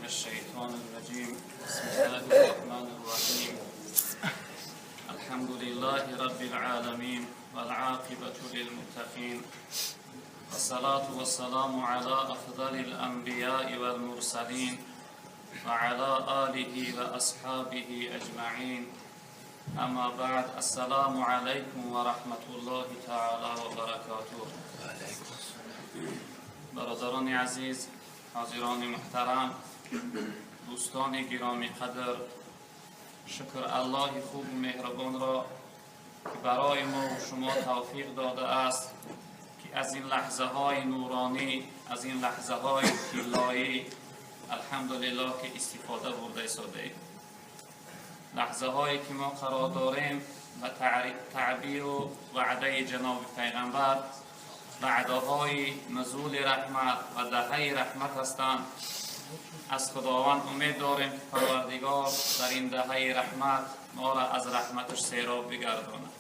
الشيطان الرجيم بسم الله الرحمن الرحيم الحمد لله رب العالمين والعاقبة للمتقين والصلاة والسلام على أفضل الأنبياء والمرسلين وعلى آله وأصحابه أجمعين اما بعد السلام عليكم ورحمة الله تعالى وبركاته. برادران عزیز، حاضران محترم، دوستان گرامی قدر، شکر الله خوب و مهربان را که برای ما و شما توفیق داده است که از این لحظه های نورانی، از این لحظه های طلایی الحمدلله که استفاده برده ساده. لحظه هایی که ما قرار داریم و تعبیر و وعده جناب پیغمبر وعده های نزول رحمت و دهه رحمت هستند. از خداوند امید داریم که پروردگار در این دهه رحمت ما را از رحمتش سیراب بگرداند.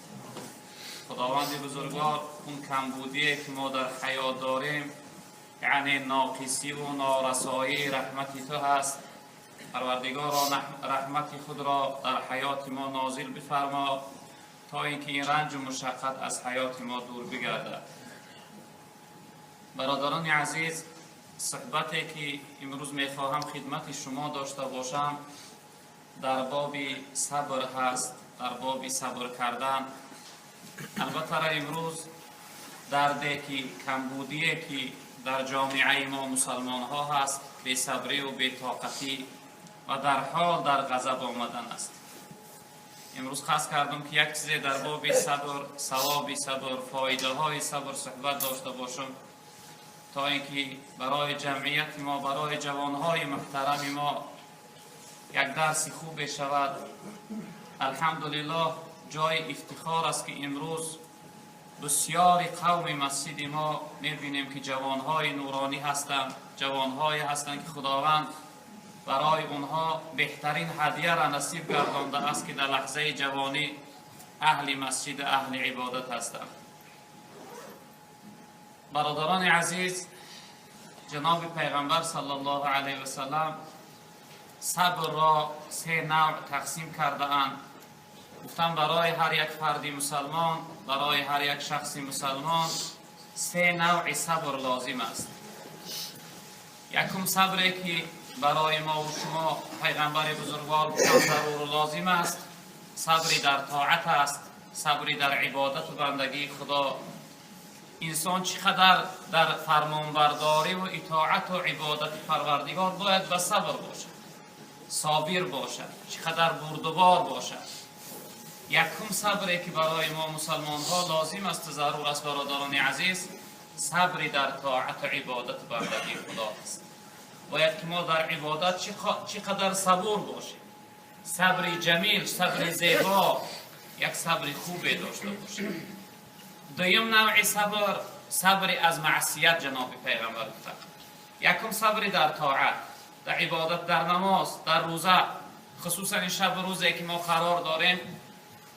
خداوند بزرگوار اون کمبودی که ما در حیات داریم، یعنی ناقصی و نارسایی رحمتی تو هست. پروردگار رحمت خود را در حیات ما نازل بفرما تا اینکه این رنج و مشقت از حیات ما دور بگردد. برادران عزیز، صحبتی که امروز میخواهم خدمت شما داشته باشم در باب صبر هست، در باب صبر کردن. البته امروز دردی که کمبودی که در جامعه ما مسلمان ها هست، بی صبری و بی طاقتی و در حال در غضب آمدن است. امروز خاص کردم که یک چیز در باب صبر، ثواب صبر، فایده های صبر صحبت داشته باشم تا اینکه برای جمعیت ما، برای جوانهای محترم ما یک درس خوب شود. الحمدلله جای افتخار است که امروز بسیار قوم مسجد ما میبینیم که جوانهای نورانی هستند، جوانهای هستند که خداوند برای اونها بهترین هدیه را نصیب گردانده است که در لحظه جوانی اهل مسجد، اهل عبادت هستند. برادران عزیز، جناب پیغمبر صلی الله علیه و سلم صبر را سه نوع تقسیم کرده اند. گفتم برای هر یک فردی مسلمان، برای هر یک شخصی مسلمان سه نوع صبر لازم است. یکم صبری که برای ما و شما پیغمبر بزرگوار بودن ضرور و لازم است، صبری در طاعت است، صبری در عبادت و بندگی خدا. انسان چقدر در فرمانبرداری و اطاعت و عبادت پروردگار باید به صبر باشد، صابر باشد، چقدر بردبار باشد. یکم صبری که برای ما مسلمان ها لازم است، ضرور است برادران عزیز، صبری در طاعت و عبادت و بندگی خدا است. باید که ما در عبادت چقدر صبور باشیم، صبری جمیل، صبری زیبا، یک صبری خوبی داشته باشیم. دویم نوع صبر، صبری از معصیت جناب پیغمبر گفته. یکم صبری در طاعت، در عبادت، در نماز، در روزه. خصوصا این شب روزی که ما قرار داریم،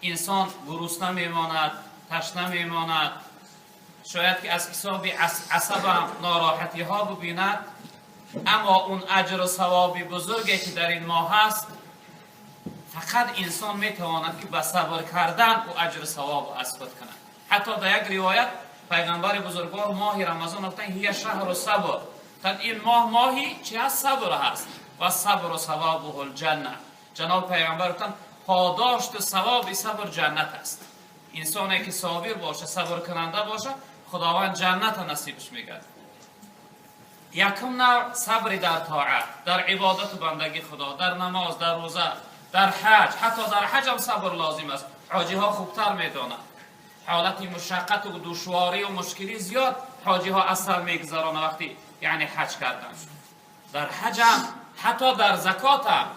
انسان گرسنه میماند، تشنه میماند، شاید که از حساب عصب ناراحتی ها ببیند، اما اون اجر و ثواب بزرگی که در این ماه هست فقط انسان میتواند که به صبر کردن و اجر و ثواب اثبات کند. حتی در یک روایت پیغمبر بزرگوار ماه رمضان گفتن هی شهر صبر، این ماه ماهی چی هست؟ صبر هست. و صبر و ثوابه الجنه. جناب پیغمبر گفتن پاداشت و ثواب صبر جنت است. انسانی که صابر باشه، صبر کننده باشه، خداوند جنت نصیبش میگه. یکم نوع صبر در طاعت، در عبادت و بندگی خدا، در نماز، در روزه، در حج. حتی در حج هم صبر لازم است. حاجی ها خوبتر میدونند. حالت مشقت و دشواری و مشکلی زیاد حاجی ها اثر میگذارن وقتی یعنی حج کردن. در حج هم، حتی در زکات هم،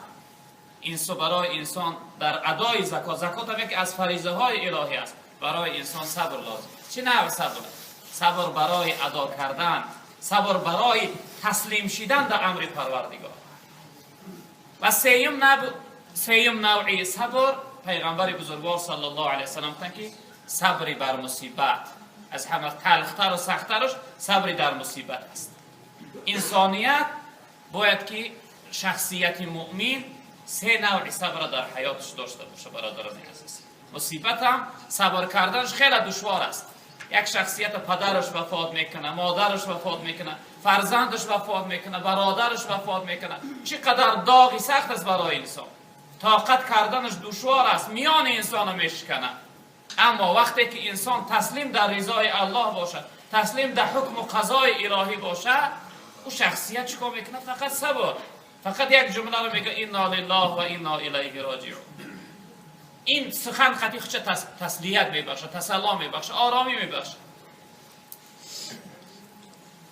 برای انسان در ادای زکات هم یکی از فریضه های الهی است. برای انسان صبر لازم. چه نوع صبر؟ صبر برای ادا کردن، صبر برای تسلیم شدن در امر پروردگار. و سیم نوعی صبر پیغمبر بزرگوار صلی الله علیه و سلم گفتن که صبری بر مصیبت. از همه تلختر و سخترش صبری در مصیبت است. انسانیت باید که شخصیت مؤمن سه نوع صبر در حیاتش داشته باشه برادران عزیز. مصیبت هم صبر کردنش خیلی دشوار است. یک شخصیت پدرش وفات میکنه، مادرش وفات میکنه، فرزندش وفات میکنه، برادرش وفات میکنه، چقدر داغی سخت است برای انسان. طاقت کردنش دشوار است، میان انسان میشکنه. اما وقتی که انسان تسلیم در رضای الله باشه، تسلیم در حکم و قضای الهی باشه، او شخصیت چیکار میکنه؟ فقط صبر. فقط یک جمله رو میگه انا لله و انا الیه راجعون. این سخن خطی خودش تسلیت میبخشه، تسلا میبخشه، آرامی میبخشه.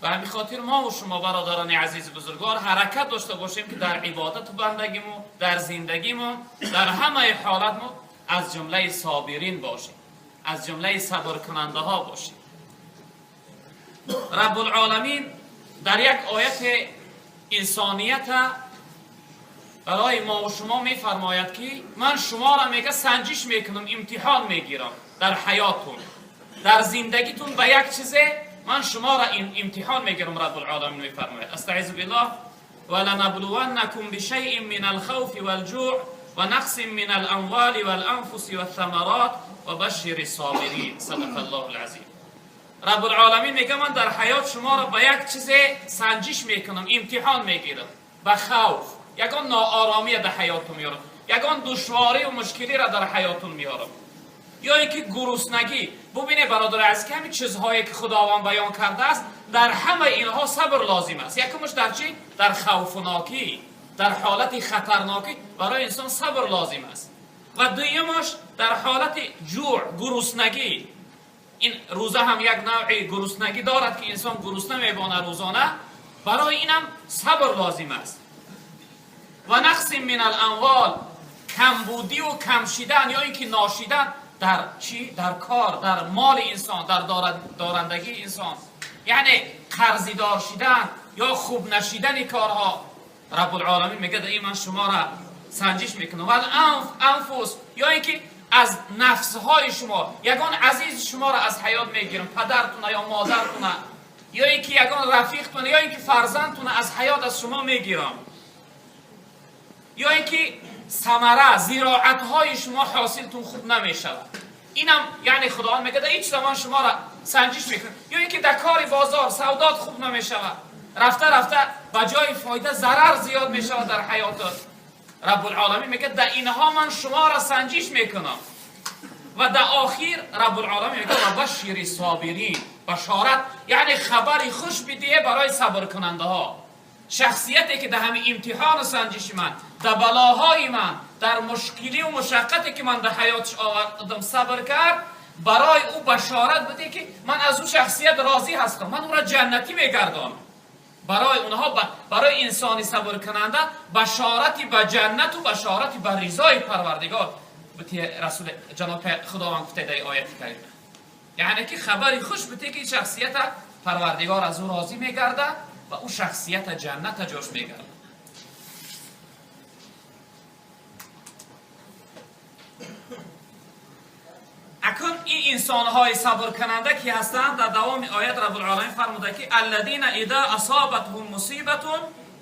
و همین خاطر ما و شما برادران عزیز بزرگوار حرکت داشته باشیم که در عبادت و بندگیمون، در زندگیمون، در همه حالتمون از جمله صابرین باشیم، از جمله صبر کننده ها باشیم. رب العالمین در یک آیت انسانیت برای ما و شما میفرماید که من شما را میگه سنجش میکنم، امتحان میگیرم در حیاتون، در زندگیتون به یک چیزه من شما را امتحان میگیرم. رب العالمین میفرماید استعیذ بالله ولنبلونکم بشیء من الخوف والجوع ونقص من الاموال والانفس والثمرات وبشر الصابرین. صدق الله العظیم. رب العالمین میگه من در حیات شما را به یک چیز سنجش میکنم، امتحان میگیرم، به خوف، یگان ناآرامی در حیاتون میارم، یگان دشواری و مشکلی را در حیاتون میارم، یا اینکه گرسنگی. ببینه برادر عزیز که همین چیزهایی که خداوند بیان کرده است در همه اینها صبر لازم است. یکمش در چی؟ در خوفناکی، در حالت خطرناکی برای انسان صبر لازم است. و دویمش در حالت جوع، گرسنگی. این روزه هم یک نوع گرسنگی دارد که انسان گرسنه میمانه روزانه، برای اینم صبر لازم است. و نقص من الاموال، کمبودی و کمشیدن یا اینکه ناشیدن در چی؟ در کار، در مال انسان، در دارندگی انسان، یعنی قرضی دار شدن یا خوب نشیدن کارها. رب العالمین میگه این من شما را سنجش میکنم. و انفس، یا اینکه از نفسهای شما یگان عزیز شما را از حیات میگیرم، پدرتون یا مادرتون، یا اینکه یگان رفیقتون، یا اینکه فرزندتون از حیات از شما میگیرم، یا اینکه ثمره زراعت های شما حاصلتون خوب نمیشود. اینم یعنی خداوند میگه در هیچ زمان شما را سنجش میکنه. یا اینکه در کار بازار سودات خوب نمیشود، رفته رفته به جای فایده ضرر زیاد میشود در حیاتت. رب العالمین میگه در اینها من شما را سنجش میکنم. و در آخر رب العالمین میگه و بشر صابرین، بشارت یعنی خبری خوش بدیه برای صبر کننده ها. شخصیتی که در همین امتحان و سنجش من، در بلاهای من، در مشکلی و مشقتی که من در حیاتش آوردم صبر کرد، برای او بشارت بده که من از او شخصیت راضی هستم، من او را جنتی میگردانم. برای اونها برای انسانی صبر کننده بشارتی به جنت و بشارتی به رضای پروردگار بده. رسول جناب خداوند گفته در آیت کریمه، یعنی که خبری خوش بده که شخصیت پروردگار از او راضی میگرده و او شخصیت جنت جوش میگرده. اکنون این انسان‌های صبر کننده که هستند در دوام آیت رب العالمین فرموده که الذین اذا اصابتهم مصیبت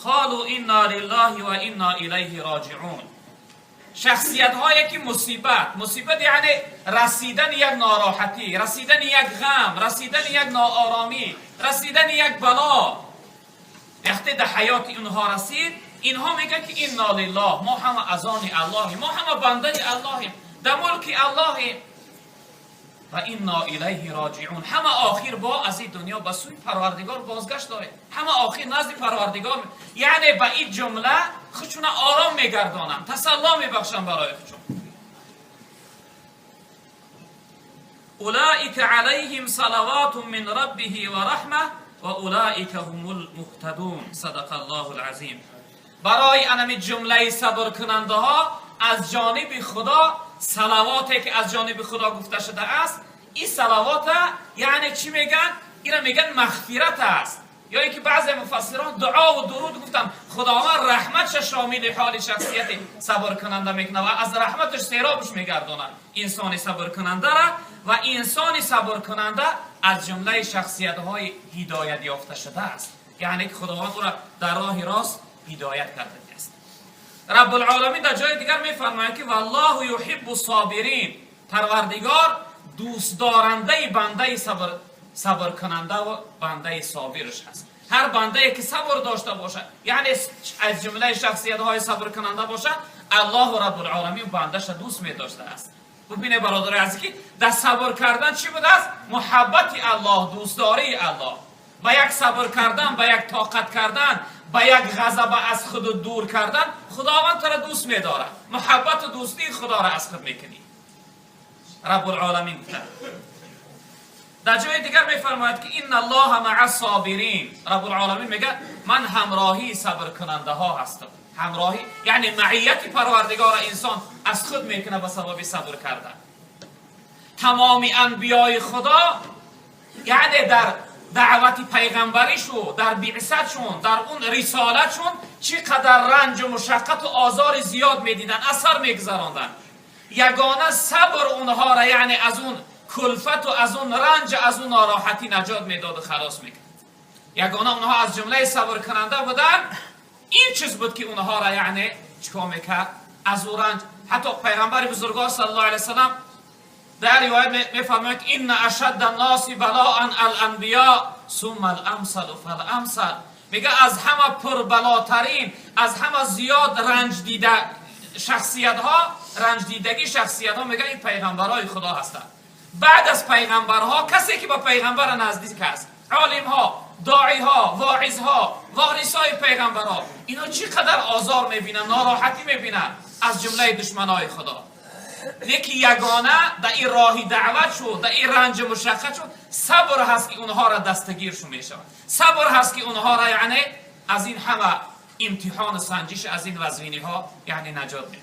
قالوا انا لله و انا الیه راجعون. شخصیت هایی که مصیبت یعنی رسیدن یک ناراحتی، رسیدن یک غم، رسیدن یک ناآرامی، رسیدن یک بلا، وقتی در حیات اونها رسید، اینها میگن که انا لله، ما همه از آن الله، ما همه بنده الله، در ملک الله و انا الیه راجعون. همه آخر با از این دنیا به سوی پروردگار بازگشت داره، همه آخر نزد پروردگار، یعنی به این جمله خودشون آرام میگردانن، تسلا میبخشن برای خودشون. اولئک علیهم صلوات من ربه و رحمه و اولئک هم المهتدون. صدق الله العظیم. برای انمی جمله صبر کننده ها از جانب خدا صلواتی که از جانب خدا گفته شده است، این صلوات یعنی چی میگن؟ اینا میگن مغفرت است، یا اینکه بعضی مفسران دعا و درود گفتن خداوند رحمتش شامل حال شخصیت صبر کننده میکنه و از رحمتش سیرابش میگردونه انسان صبر کننده را. و انسان صبر کننده از جمله شخصیت های هدایت یافته شده است، یعنی که خداوند او را در راه راست هدایت کردنی است. رب العالمین در جای دیگر میفرماید که والله یحب الصابرین، پروردگار دوست دارنده بنده صبر کننده و بنده صابرش هست. هر بنده که صبر داشته باشه، یعنی از جمله شخصیت های صبر کننده باشه، الله رب العالمین بندش دوست می داشته است. ببینید برادر عزیز که در صبر کردن چی بوده است؟ محبت الله، دوستداری الله. با یک صبر کردن، با یک طاقت کردن، با یک غضب از خود دور کردن، خداوند تو را دوست می داره. محبت و دوستی خدا را از خود میکنی. رب العالمین گفته. در جای دیگر میفرماید که ان الله مع الصابرین، رب العالمین میگه من همراهی صبر کننده ها هستم. همراهی یعنی معیت پروردگار انسان از خود میکنه به سبب صبر کردن. تمام انبیای خدا یعنی در دعوت پیغمبریشون، در بعثتشون، در اون رسالتشون چقدر رنج و مشقت و آزار زیاد میدیدن، اثر میگذراندن. یگانه صبر اونها را یعنی از اون کلفت و از اون رنج، از اون ناراحتی نجات میداد و خلاص میکرد. یگانه اونها از جمله صبر کننده بودن. این چیز بود که اونها را یعنی چیکار میکرد؟ از اون رنج. حتی پیغمبر بزرگوار صلی الله علیه وسلم در روایت میفرماید ان اشد الناس بلاء الانبیاء ثم الامثل فالامثل. میگه از همه پربلاترین، از همه زیاد رنج دیده شخصیت ها، رنج دیدگی شخصیت ها، میگه این پیغمبرای خدا هستند. بعد از پیغمبرها کسی که با پیغمبر نزدیک است، عالم ها، داعی ها، واعظ ها، وارثای پیغمبرها، اینا چقدر آزار میبینن، ناراحتی میبینن از جمله دشمنای خدا. یکی یگانه در این راهی دعوت شد، در این رنج مشقت شد، صبر هست که اونها را دستگیرشون میشود. صبر هست که اونها را یعنی از این همه امتحان سنجش، از این وزوینی ها یعنی نجات میده.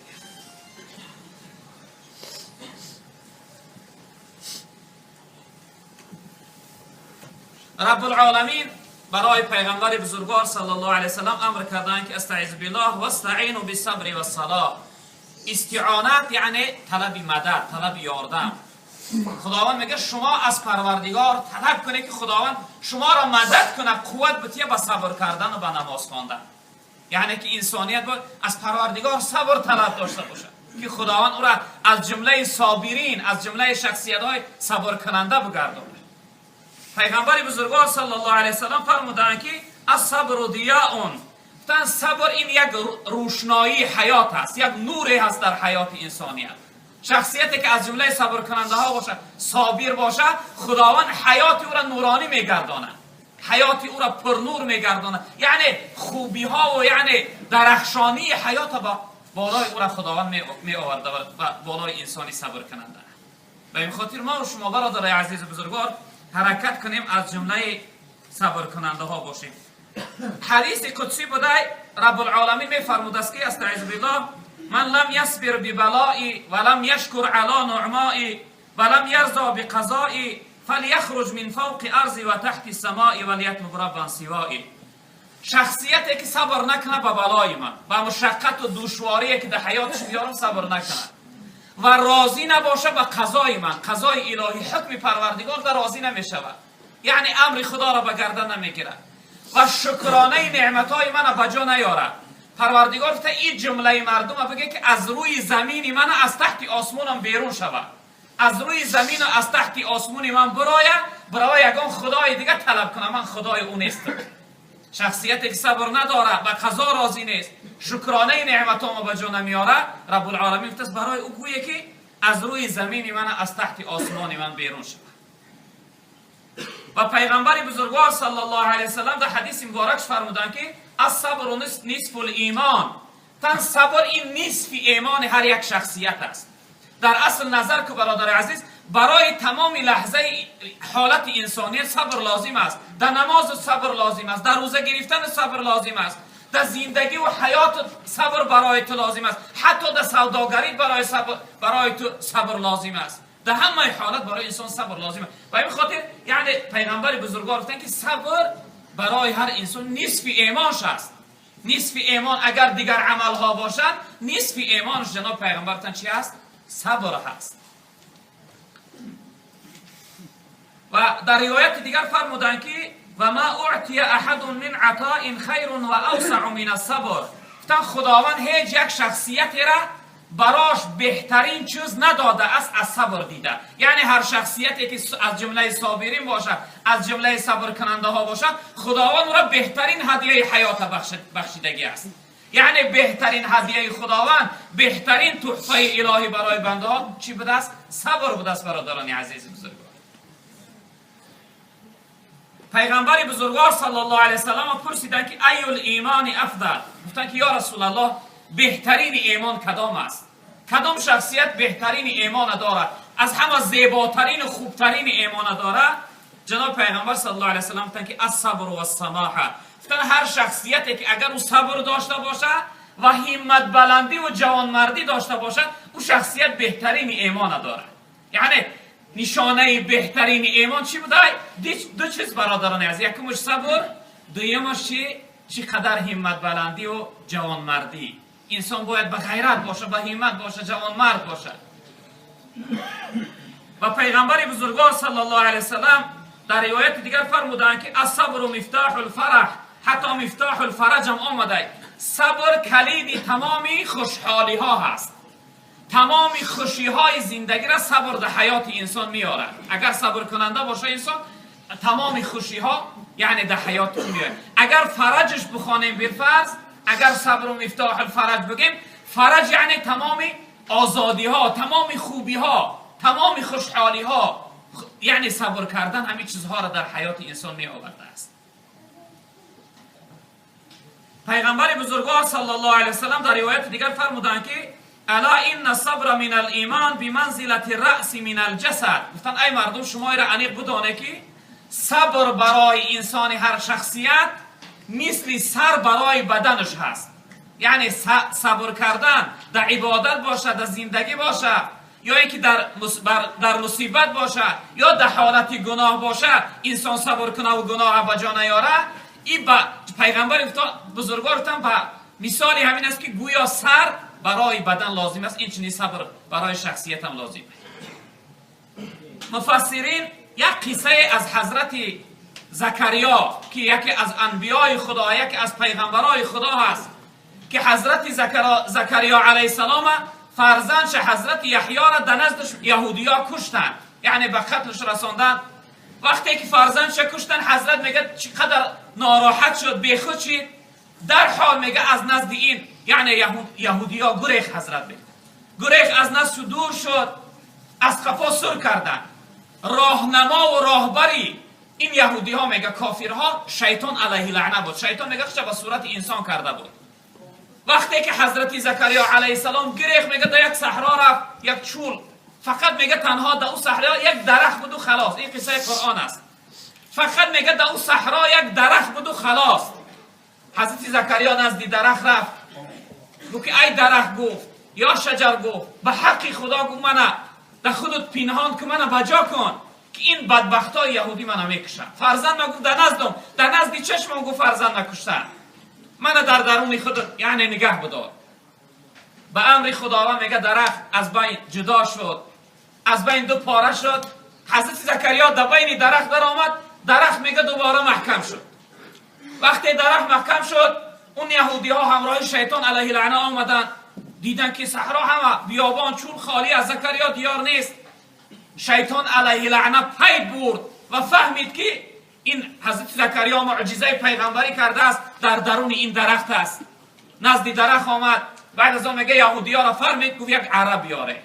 رب العالمین برای پیغمبر بزرگوار صلی الله علیه وسلم امر کردند که استعیذ بالله واستعینوا بالصبر والصلاه. استعانت یعنی طلب مدد، طلب یاردم. خداوند میگه شما از پروردگار طلب کنید که خداوند شما را مدد کنه، قوت بده به صبر کردن و به نماز خواندن. یعنی که انسانیت باید از پروردگار صبر طلب داشته باشه که خداوند او را از جمله صابرین، از جمله شخصیت‌های صبر کننده بگردونه. پیغمبر بزرگوار صلی الله علیه وسلم فرمودند که الصبر ضیاء، گفتن صبر این یک روشنایی حیات است، یک نوری هست در حیات انسانیت. شخصیتی که از جمله صبر کننده ها باشه، صابر باشه، خداوند حیات او را نورانی میگردانه، حیات او را پر نور میگردانه. یعنی خوبی ها و یعنی درخشانی حیات با بالای او را خداوند می آورده و بالای انسانی صبر کننده. به این خاطر ما و شما برادر عزیز بزرگوار حرکت کنیم از جمله صبر کننده ها باشیم. حدیث قدسی بوده رب العالمین میفرموده است که استعیذ بالله من لم یصبر ببلائی ولم یشکر علی نعمائی ولم یرضى بقضائی فلیخرج من فوق ارض و تحت السماء ولیطلب ربا سوایی. شخصیتی که صبر نکنه به بلای من، به مشقت و دشواری که در حیاتش میارم صبر نکنه و راضی نباشه به قضای من، قضای الهی، حکم پروردگار در راضی نمیشود، یعنی امر خدا را به گردن نمیگیره و شکرانه نعمتهای من به جا نیاره. پروردگار گفته این جمله مردم بگه که از روی زمین من از تحت آسمانم بیرون شود، از روی زمین و از تحت آسمان من برای یگان خدای دیگه طلب کنه، من خدای اون نیستم. شخصیتی که صبر نداره، به قضا راضی نیست، شکرانه نعمتام به جا نمیاره، رب العالمین گفته برای او گویه که از روی زمین من از تحت آسمان من بیرون شود. و پیغمبر بزرگوار صلی الله علیه وسلم در حدیث مبارک فرمودند که الصبر نصف الایمان، تن صبر این نصف ایمان هر یک شخصیت است. در اصل نظر که برادر عزیز برای تمام لحظه حالت انسانیت صبر لازم است. در نماز صبر لازم است، در روزه گرفتن صبر لازم است، در زندگی و حیات صبر برای تو لازم است، حتی در سوداگری برای تو صبر لازم است. در همه حالت برای انسان صبر لازمه. و این خاطر یعنی پیغمبر بزرگوار گفتن که صبر برای هر انسان نصف ایمانش است. نصف ایمان اگر دیگر عملها باشند، نصف ایمانش جناب پیغمبر گفتن چی است؟ صبر هست. و در روایت دیگر فرمودند که و ما اعطی احد من عطاء خیر و اوسع من الصبر. خداوند هیچ یک شخصیتی را براش بهترین چیز نداده است از صبر دیده. یعنی هر شخصیتی که از جمله صابرین باشه، از جمله صبر کننده ها باشه، خداوند را بهترین هدیه حیات بخشیدگی است. یعنی بهترین هدیه خداوند، بهترین تحفه الهی برای بنده ها چی بوده است؟ صبر بوده است. برادران عزیز بزرگوار، پیغمبر بزرگوار صلی الله علیه و سلم پرسیدند که ای الایمان افضل؟ گفتند که یا رسول الله بهترین ایمان کدام است؟ کدام شخصیت بهترین ایمان دارد؟ از همه زیباترین و خوبترین ایمان دارد؟ جناب پیغمبر صلی الله علیه و سلم گفتند که الصبر و السماحه. گفتند هر شخصیتی که اگر او صبر داشته باشه و همت بلندی و جوانمردی داشته باشه، او شخصیت بهترین ایمان دارد. یعنی نشانه بهترین ایمان چی بوده؟ دو چیز برادران عزیز، یکمش صبر، دویمش چی قدر همت بلندی و جوانمردی. انسان باید به غیرت باشه، به همت باشه، جوانمرد باشه. و پیغمبر بزرگوار صلی الله علیه وسلم در روایت دیگر فرمودند که الصبر مفتاح الفرح، حتی مفتاح الفرج هم آمده. صبر کلید تمام خوشحالی ها هست. تمام خوشی های زندگی را صبر در حیات انسان میاره. اگر صبر کننده باشه انسان، تمام خوشی ها یعنی در حیات میاره. اگر فرجش بخوانیم بالفرض، اگر صبر و مفتاح الفرج بگیم، فرج یعنی تمام آزادی ها، تمام خوبی ها، تمام خوشحالی ها. یعنی صبر کردن همین چیزها را در حیات انسان می آورده است. پیغمبر بزرگوار صلی الله علیه وسلم در روایت دیگر فرمودند که الا ان الصبر من الايمان بمنزله الراس من الجسد. گفتن ای مردم شما را عمیق بدانید که صبر برای انسان هر شخصیت مثل سر برای بدنش هست. یعنی صبر کردن در عبادت باشه، در زندگی باشه، یا اینکه در مصیبت باشه، یا در حالت گناه باشه، انسان صبر کنه و گناه به جا نیاره. این پیغمبر بزرگوار با مثالی همین است که گویا سر برای بدن لازم است، این چنین صبر برای شخصیت هم لازم است. مفسرین یک قصه از حضرت زکریا که یکی از انبیای خدا، یکی از پیغمبرای خدا هست، که حضرت زکریا علیه السلام فرزندش حضرت یحیی را در نزدش یهودیا کشتن، یعنی به قتلش رساندن. وقتی که فرزندش کشتن، حضرت میگه چقدر ناراحت شد، بیخود شد، در حال میگه از نزد این یعنی یهودیا گریخ. حضرت میگه گریخ، از نزد دور شد، از قفا سر کردن. راهنما و راهبری این یهودی ها میگه کافرها شیطان علیه لعنه بود. شیطان میگه چه به صورت انسان کرده بود. وقتی که حضرت زکریا علیه السلام گریخ، میگه در یک صحرا رفت، یک چول، فقط میگه تنها در اون صحرا یک درخت بود و خلاص. این قصه قرآن است. فقط میگه در اون صحرا یک درخت بود و خلاص. حضرت زکریا نزد درخت رفت، گفت که ای درخت، گفت یا شجر، گفت به حق خدا، گفت منه در خودت پنهان که منه بجا کن که این بدبختای یهودی منه میکشن. فرزند ما گفت در نزدم، در نزد چشمم، گفت فرزند نکشتن، منه در درون خودت یعنی نگه بدار. به امر خداوند میگه درخت از بین جدا شد، از بین دو پاره شد. حضرت زکریا در بین درخت در آمد، درخت میگه دوباره محکم شد. وقتی درخت محکم شد، اون یهودی ها همراه شیطان علیه لعنه آمدن، دیدن که صحرا همه بیابان چون خالی، از زکریا دیار نیست. شیطان علیه لعنه پی برد و فهمید که این حضرت زکریا معجزه پیغمبری کرده است، در درون این درخت است. نزد درخت آمد، بعد از اون میگه یهودی ها را فرمید، گفت یک عرب بیاره.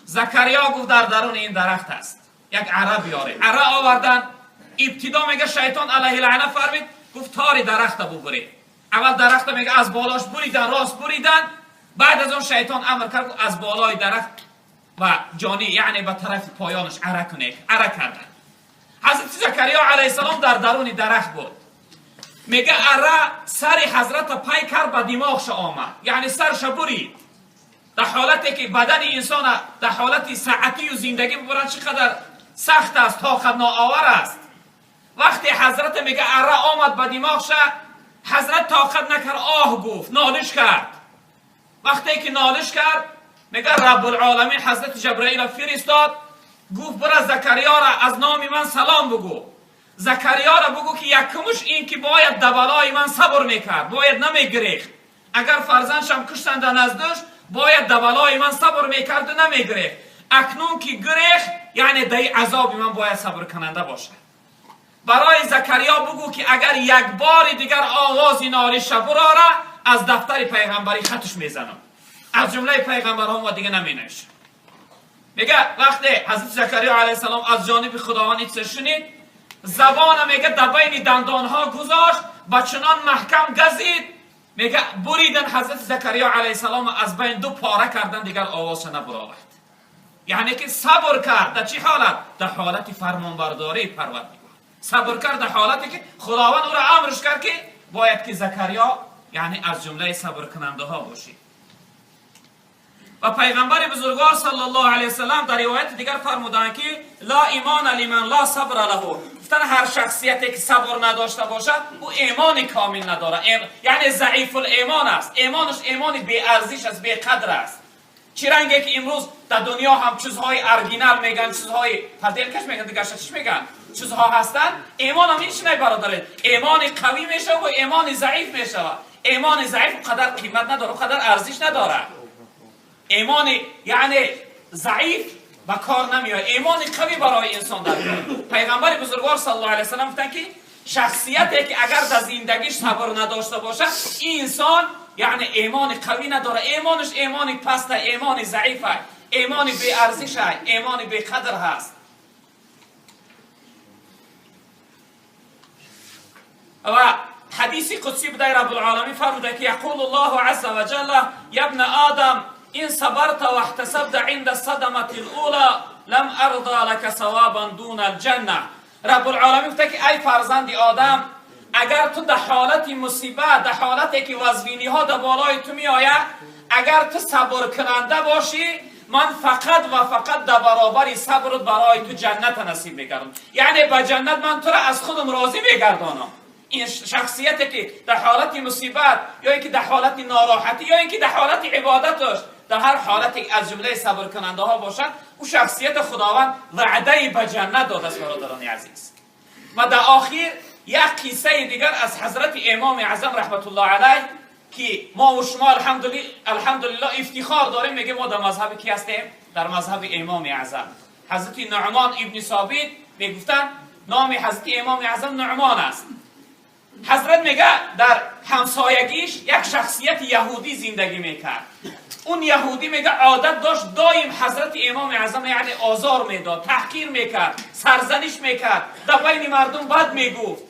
زکریا گفت در درون این درخت است، یک عرب بیاره. عرب آوردن. ابتدا میگه شیطان علیه لعنه فرمید، گفت تاری درخت ببرید. اول درخت میگه از بالاش بریدن، راست بریدن. بعد از اون شیطان امر کرد از بالای درخت و جانی یعنی به طرف پایانش عرق کنه. عرق کردن. حضرت زکریا علیه السلام در درون درخت بود. میگه عرق سر حضرت پای کرد به دماغش آمد، یعنی سرش برید. در حالتی که بدن انسان در حالت ساعتی و زندگی ببرن چقدر سخت است، طاقت ناآور است. وقتی حضرت میگه عرق آمد به دماغش، حضرت طاقت نکرد، آه گفت، نالش کرد. وقتی که نالش کرد، میگه رب العالمین حضرت جبرائیل فرستاد، گفت برو زکریا را از نام من سلام بگو. زکریا را بگو که یکمش این که باید در بالای من صبر میکرد، باید نمیگریخت. اگر فرزندشم کشتند نزدش باید در بالای من صبر میکرد و نمیگریخت. اکنون که گریخت یعنی در عذاب من باید صبر کننده باشه. برای زکریا بگو که اگر یک بار دیگر آواز ناری شبرا را از دفتر پیغمبری خطش میزنم، از جمله پیغمبران و دیگه نمینش. میگه وقتی حضرت زکریا علیه السلام از جانب خداوند این شنید، زبان میگه در بین دندانها گذاشت و چنان محکم گزید، میگه بریدن حضرت زکریا علیه السلام از بین دو پاره کردن، دیگر آوازش نبرآورد. یعنی که صبر کرد. در چی حالت؟ در حالت فرمانبرداری پروردگار. صبر کرد در حالتی که خداوند او را امرش کرد که باید که زکریا یعنی از جمله صبر کننده ها باشی. و پیغمبر بزرگوار صلی الله علیه وسلم در روایت دیگر فرمودند که لا ایمان لمن لا صبر له. گفتن هر شخصیتی که صبر نداشته باشد او ایمان کامل نداره، یعنی ضعیف الایمان است. ایمانش ایمان بی ارزش است، بی قدر است. چی رنگه که امروز در دنیا هم چیزهای ارگینال میگن، چیزهای پدرکش میگن، دیگه چی میگن، چیزها هستن. ایمان هم اینش نه برادر، ایمان قوی میشه و ایمان ضعیف میشه. ایمان ضعیف قدر قیمت نداره، قدر ارزش نداره. ایمان یعنی ضعیف و کار نمیاد، ایمان قوی برای انسان داره. پیغمبر بزرگوار صلی الله علیه و سلم گفتن که شخصیتی که اگر در زندگیش صبر نداشته باشه این انسان یعنی ایمان قوی نداره، ایمانش ایمان پسته، ایمان ضعیفه، ایمان بی ارزشه، ایمان بی قدر هست. و حدیث قدسی بدای رب العالمین فرموده که یقول الله عز وجل یا ابن آدم این صبرت و احتسبت عند الصدمه الاولى لم ارضى لك ثوابا دون الجنه. رب العالمین گفته که ای فرزند آدم، اگر تو در حالت مصیبت، در حالتی که وزبینی ها در بالای تو می آید، اگر تو صبر کننده باشی، من فقط و فقط در برابر صبرت برای تو جنت نصیب میکردم. یعنی به جنت من تو را از خودم راضی میگردانم. این شخصیتی که در حالت مصیبت یا اینکه در حالت ناراحتی یا اینکه در حالت عبادتش، در هر حالتی از جمله صبر کننده ها باشد، او شخصیت خداوند وعده به جنت داده است. برادران عزیز، و در آخر یک قصه دیگر از حضرت امام اعظم رحمت الله علیه که ما و شما الحمدلله افتخار داریم، میگه ما در مذهب کی هستیم؟ در مذهب امام اعظم. حضرت نعمان ابن ثابت میگفتن نام حضرت امام اعظم نعمان است. حضرت میگه در همسایگیش یک شخصیت یهودی زندگی میکرد. اون یهودی میگه عادت داشت دایم حضرت امام اعظم یعنی آزار میداد، تحقیر میکرد، سرزنش میکرد، در بین مردم بد میگفت.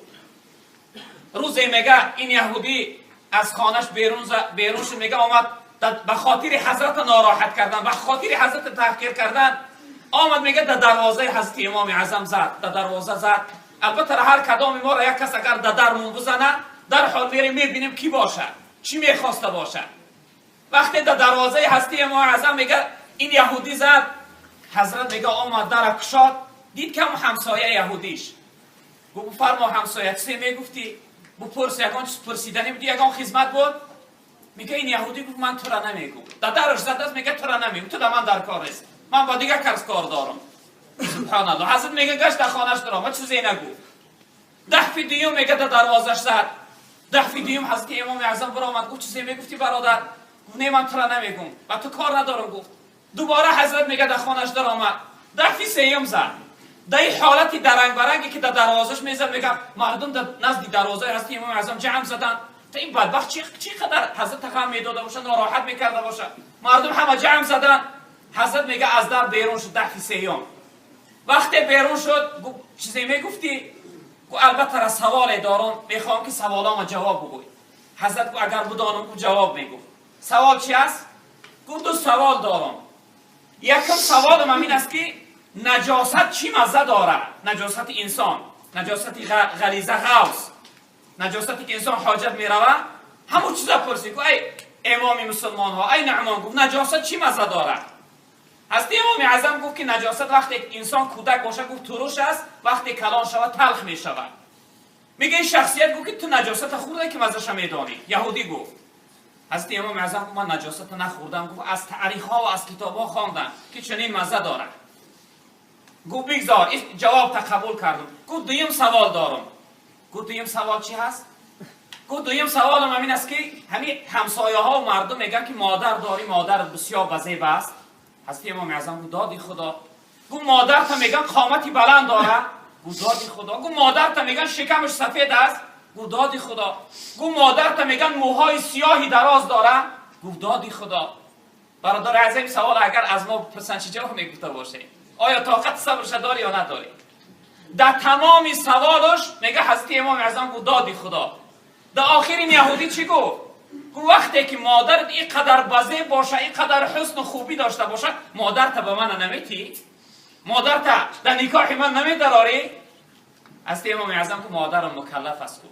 روزی میگه این یهودی از خانش بیرون شد، میگه آمد به خاطر حضرت ناراحت کردن، به خاطر حضرت تحقیر کردن، آمد میگه در دروازه حضرت امام اعظم زد، در دروازه زد. البته هر کدام ما را یک کس اگر در درمون بزنه در حال میریم میبینیم کی باشه، چی میخواسته باشه. وقتی در دروازه حضرت امام اعظم میگه این یهودی زد، حضرت میگه آمد در کشاد، دید که همسایه یهودیش. گفت فرما همسایه چی میگفتی؟ بپرس یگان پرسیدنی بودی، یگان خدمت بود؟ میگه این یهودی گفت من تو را نمیگم. در درش زد است، میگه تو را نمیگم، تو در من در کار است، من با دیگه کار دارم. سبحان الله. حضرت میگه گشت در خانهش درام، ما چیزی نگفت. دفعه دیوم میگه در دروازش زد، دفعه دیوم حضرت امام اعظم برآمد، گفت چیزی میگفتی برادر؟ گفت نه من تو را نمیگم، با تو کار ندارم. گفت دوباره حضرت میگه در خانهش درآمد، دفعه سوم زد. در این حالتی درنگ برنگی که در دروازش میزد، میگه مردم در نزد دروازه حضرت امام اعظم جمع زدن. تا این بدبخت چقدر حضرت غم میداده باشه، ناراحت میکرده باشه، مردم همه جمع زدن. حضرت میگه از در بیرون شد، دفعه سوم. وقتی بیرون شد گفت چیزی میگفتی؟ گفت البته را سوال دارم، میخوام که سوالامو جواب بگوی. حضرت گفت اگر بدانم که جواب میگفت. سوال چی است؟ گفت دو سوال دارم. یکم سوالم این است که نجاست چی مزه داره؟ نجاست انسان، نجاست غلیظه غوث، نجاستی که انسان حاجت میروه، همون چیزا پرسی. گفت ای امام مسلمان ها، ای نعمان، گفت نجاست چی مزه داره؟ حضرت امام اعظم گفت که نجاست وقتی انسان کودک باشه گفت ترش است، وقتی کلان شود تلخ می شود. میگه این شخصیت گفت که تو نجاست خورده که مزهش میدانی. یهودی گفت. حضرت امام اعظم گفت من نجاست نخوردم. گفت از تاریخ ها و از کتاب ها خواندم که چنین مزه داره. گو بگذار این جواب قبول کردم. گو دویم سوال دارم. گو دویم سوال چی هست؟ گو دویم سوالم همین است که همین همسایه ها و مردم میگن که مادر داری، مادرت بسیار وظیف است. حضرت امام اعظم گو دادی خدا. گو مادرت میگن قامتی بلند داره. گو دادی خدا. گو مادرت میگن شکمش سفید است. گو دادی خدا. گو مادرت میگن موهای سیاهی دراز داره. گو دادی خدا. برادر عزیز سوال اگر از ما بپرسن چه جواب میگفته باشه؟ آیا طاقت صبرش داری یا نداری؟ در تمام سوالش میگه حضرت امام اعظم گو دادی خدا. در آخر این یهودی چی گفت؟ گو وقتی که مادرت اینقدر بزه باشه، اینقدر حسن و خوبی داشته باشه، مادرت به من نمیتی؟ مادرت در نکاح من نمیدراری؟ حضرت امام اعظم که مادرم مکلف است،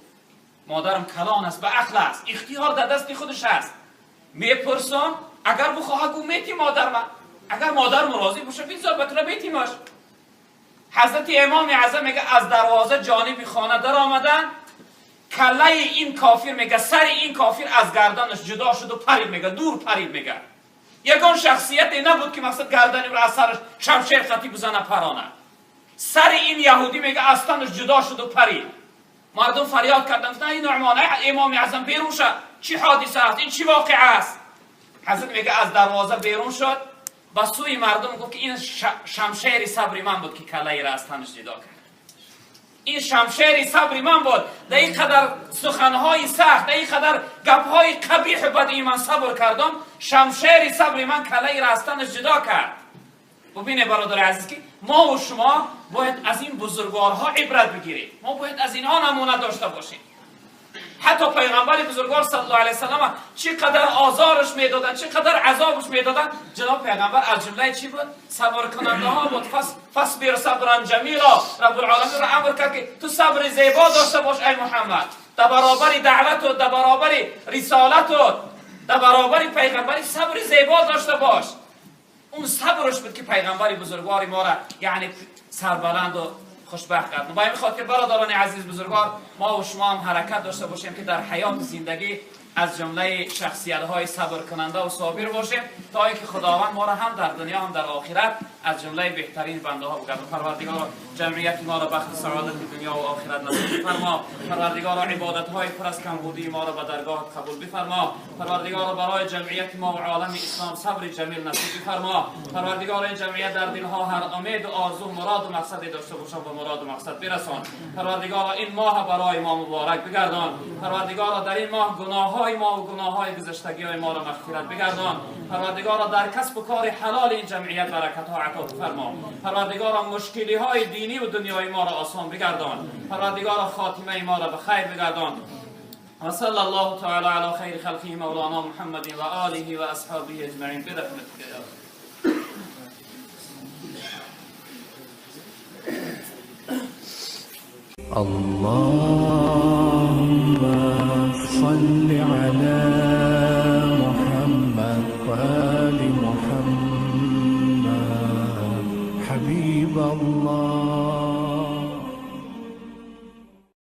مادرم کلان است، به عقل است، اختیار در دست خودش است. میپرسم اگر بخواه گو میتی مادر من، اگر مادر راضی باشه بگذار بکره بیتیمش. حضرت امام اعظم میگه از دروازه جانب خانه در آمدن، کله این کافر میگه سر این کافر از گردنش جدا شد و پرید، میگه دور پرید. میگه یگان شخصیتی نبود که مقصد گردنی رو از سرش شمشیر خطی بزنه پرانه. سر این یهودی میگه از تنش جدا شد و پرید. مردم فریاد کردن نه این نعمان امام اعظم بیرون شد، چی حادثه است، این چی واقعه است؟ حضرت میگه از دروازه بیرون شد، با سوی مردم گفت که این شمشیر صبری من بود که کله را از تنش جدا کرد. این شمشیر صبری من بود. در این قدر سخنهای سخت، در این قدر گپهای قبیح بدی من صبر کردم، شمشیر صبری من کله را از تنش جدا کرد. ببینه برادر عزیز که ما و شما باید از این بزرگوارها عبرت بگیریم. ما باید از اینها نمونه داشته باشیم. حتی پیغمبر بزرگوار صلی الله علیه و سلم چقدر آزارش میدادن، چقدر عذابش میدادن، جناب پیغمبر از جمله چی بود؟ صبر کننده ها بود. فصبر صبرا جمیلا. رب العالمین را امر کرد که تو صبر زیبا داشته باش ای محمد، در برابر دعوت و در برابر رسالت و در برابر پیغمبری صبر زیبا داشته باش. اون صبرش بود که پیغمبر بزرگوار ما را یعنی سربلند و خوشبخت کرد. با این خاطر برادران عزیز بزرگوار، ما و شما هم حرکت داشته باشیم که در حیات زندگی از جمله شخصیت‌های صبر کننده و صابر باشیم تا اینکه خداوند ما را هم در دنیا هم در آخرت از جمله بهترین بنده ها بگرداند. پروردگار جمعیت ما را بخت سعادت دنیا و آخرت نصیب فرما. پروردگار عبادت‌های پر از کمبودی ما را به درگاه قبول بفرما. پروردگار برای جمعیت ما و عالم اسلام صبر جمیل نصیب فرما. پروردگار این جمعیت در دلها هر امید و آرزو مراد و مقصدی داشته باشند و مراد و مقصد برسان. پروردگار این ماه برای ما مبارک بگردان. پروردگار در این ماه گناه‌های ما و گناه‌های گذشتگی‌های ما را مغفرت بگردان. پروردگار در کسب و کار حلال این جمعیت برکت‌ها عطا فرما. پروردگار مشکلی‌های دینی و دنیای ما را آسان بگردان. پروردگار خاتمه ما را به خیر بگردان. و صلی الله تعالی علی خیر خلقه مولانا محمد و آله و اصحابه اجمعین برحمتک یا اللهم صل على محمد وآل محمد حبيب الله